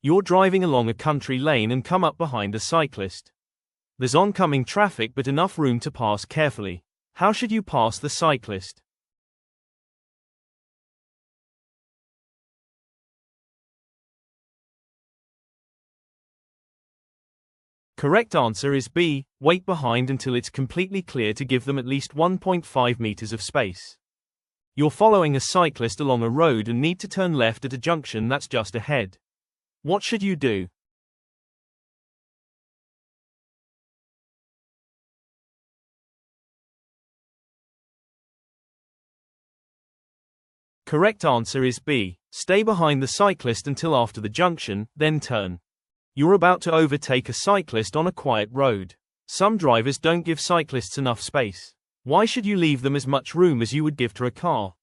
You're driving along a country lane and come up behind a cyclist. There's oncoming traffic but enough room to pass carefully. How should you pass the cyclist? Correct answer is B. Wait behind until it's completely clear to give them at least 1.5 meters of space. You're following a cyclist along a road and need to turn left at a junction that's just ahead. What should you do? Correct answer is B. Stay behind the cyclist until after the junction, then turn. You're about to overtake a cyclist on a quiet road. Some drivers don't give cyclists enough space. Why should you leave them as much room as you would give to a car?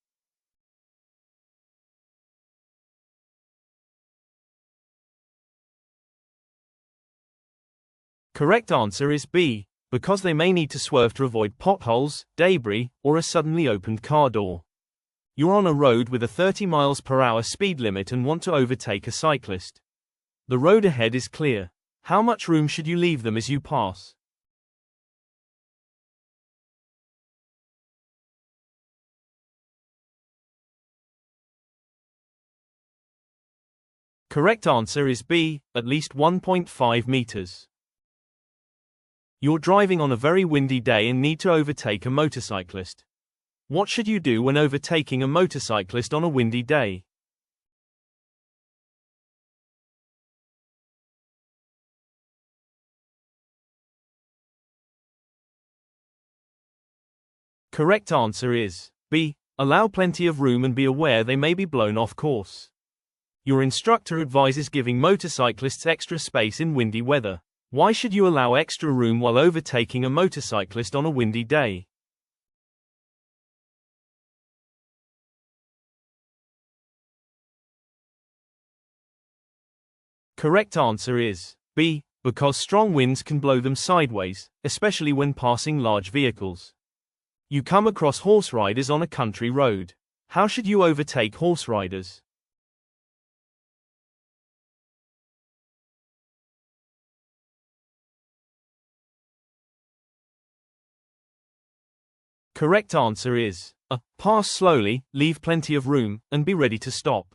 Correct answer is B. Because they may need to swerve to avoid potholes, debris, or a suddenly opened car door. You're on a road with a 30 miles per hour speed limit and want to overtake a cyclist. The road ahead is clear. How much room should you leave them as you pass? Correct answer is B. At least 1.5 meters. You're driving on a very windy day and need to overtake a motorcyclist. What should you do when overtaking a motorcyclist on a windy day? Correct answer is B. Allow plenty of room and be aware they may be blown off course. Your instructor advises giving motorcyclists extra space in windy weather. Why should you allow extra room while overtaking a motorcyclist on a windy day? Correct answer is B. Because strong winds can blow them sideways, especially when passing large vehicles. You come across horse riders on a country road. How should you overtake horse riders? Correct answer is A. Pass slowly, leave plenty of room, and be ready to stop.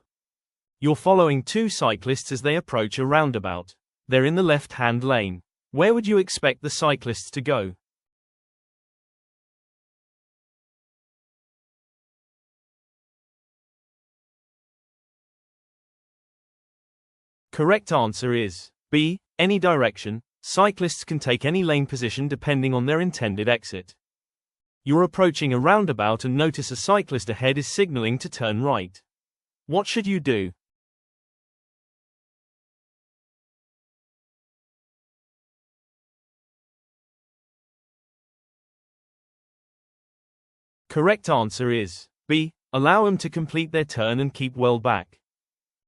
You're following two cyclists as they approach a roundabout. They're in the left-hand lane. Where would you expect the cyclists to go? Correct answer is B. Any direction. Cyclists can take any lane position depending on their intended exit. You're approaching a roundabout and notice a cyclist ahead is signaling to turn right. What should you do? Correct answer is B. Allow them to complete their turn and keep well back.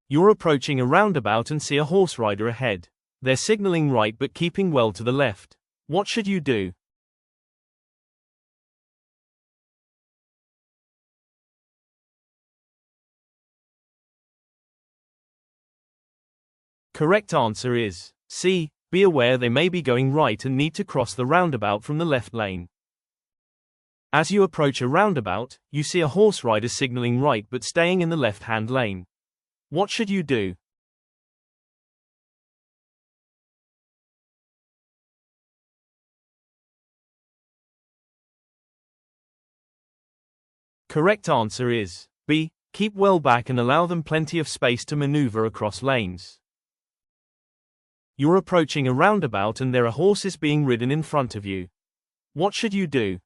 You're approaching a roundabout and see a horse rider ahead. They're signaling right but keeping well to the left. What should you do? Correct answer is C. Be aware they may be going right and need to cross the roundabout from the left lane. As you approach a roundabout, you see a horse rider signaling right but staying in the left-hand lane. What should you do? Correct answer is B. Keep well back and allow them plenty of space to maneuver across lanes. You're approaching a roundabout and there are horses being ridden in front of you. What should you do?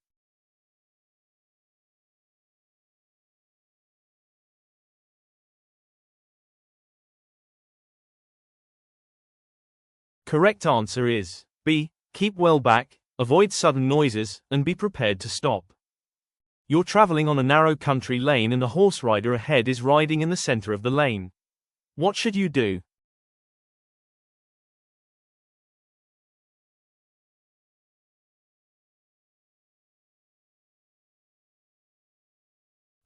Correct answer is B. Keep well back, avoid sudden noises, and be prepared to stop. You're traveling on a narrow country lane and a horse rider ahead is riding in the center of the lane. What should you do?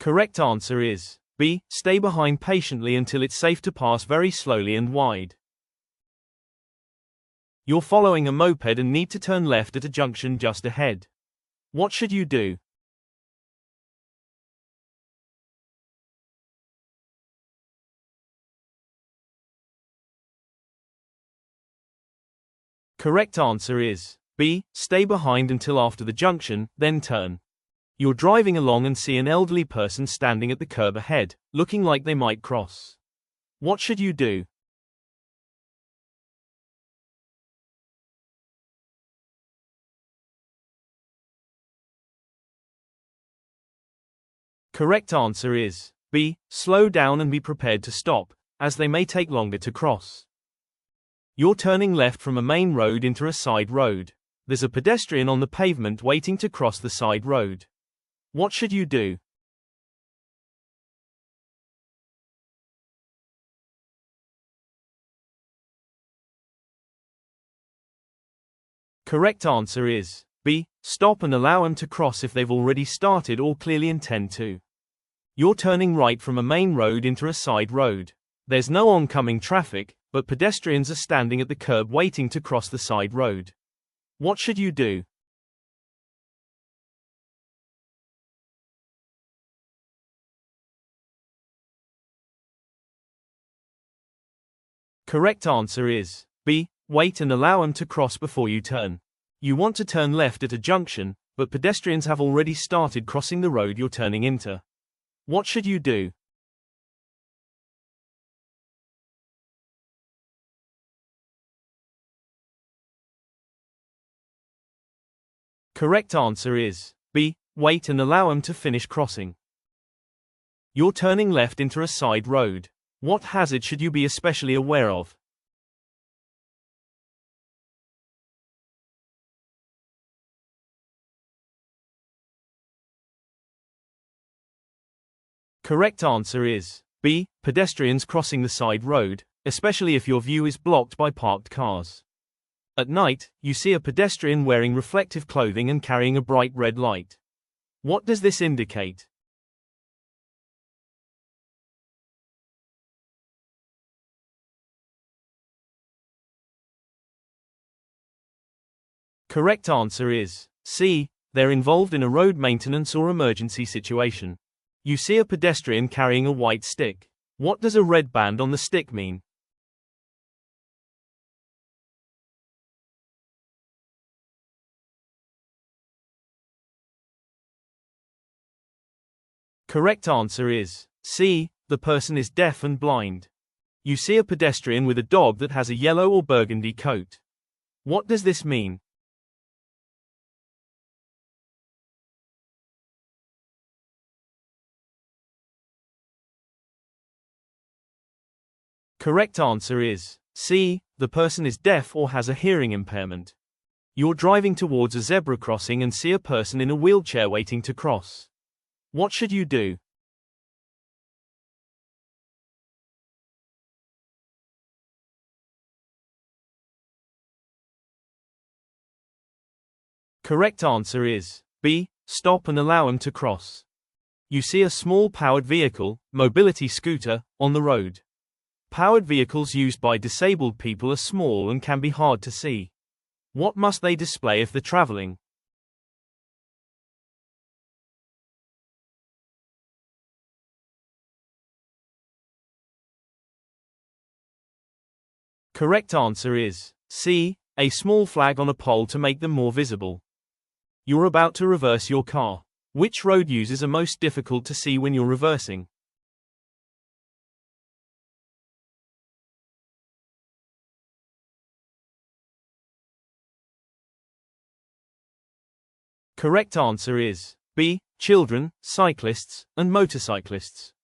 Correct answer is B. Stay behind patiently until it's safe to pass very slowly and wide. You're following a moped and need to turn left at a junction just ahead. What should you do? Correct answer is B. Stay behind until after the junction, then turn. You're driving along and see an elderly person standing at the curb ahead, looking like they might cross. What should you do? Correct answer is B. Slow down and be prepared to stop, as they may take longer to cross. You're turning left from a main road into a side road. There's a pedestrian on the pavement waiting to cross the side road. What should you do? Correct answer is B. Stop and allow them to cross if they've already started or clearly intend to. You're turning right from a main road into a side road. There's no oncoming traffic, but pedestrians are standing at the curb waiting to cross the side road. What should you do? Correct answer is B. Wait and allow them to cross before you turn. You want to turn left at a junction, but pedestrians have already started crossing the road you're turning into. What should you do? Correct answer is B. Wait and allow them to finish crossing. You're turning left into a side road. What hazard should you be especially aware of? Correct answer is B. Pedestrians crossing the side road, especially if your view is blocked by parked cars. At night, you see a pedestrian wearing reflective clothing and carrying a bright red light. What does this indicate? Correct answer is C. They're involved in a road maintenance or emergency situation. You see a pedestrian carrying a white stick. What does a red band on the stick mean? Correct answer is C. The person is deaf and blind. You see a pedestrian with a dog that has a yellow or burgundy coat. What does this mean? Correct answer is C. The person is deaf or has a hearing impairment. You're driving towards a zebra crossing and see a person in a wheelchair waiting to cross. What should you do? Correct answer is B. Stop and allow them to cross. You see a small powered vehicle, mobility scooter, on the road. Powered vehicles used by disabled people are small and can be hard to see. What must they display if they're traveling? Correct answer is C. A small flag on a pole to make them more visible. You're about to reverse your car. Which road uses are most difficult to see when you're reversing? Correct answer is B. Children, cyclists, and motorcyclists.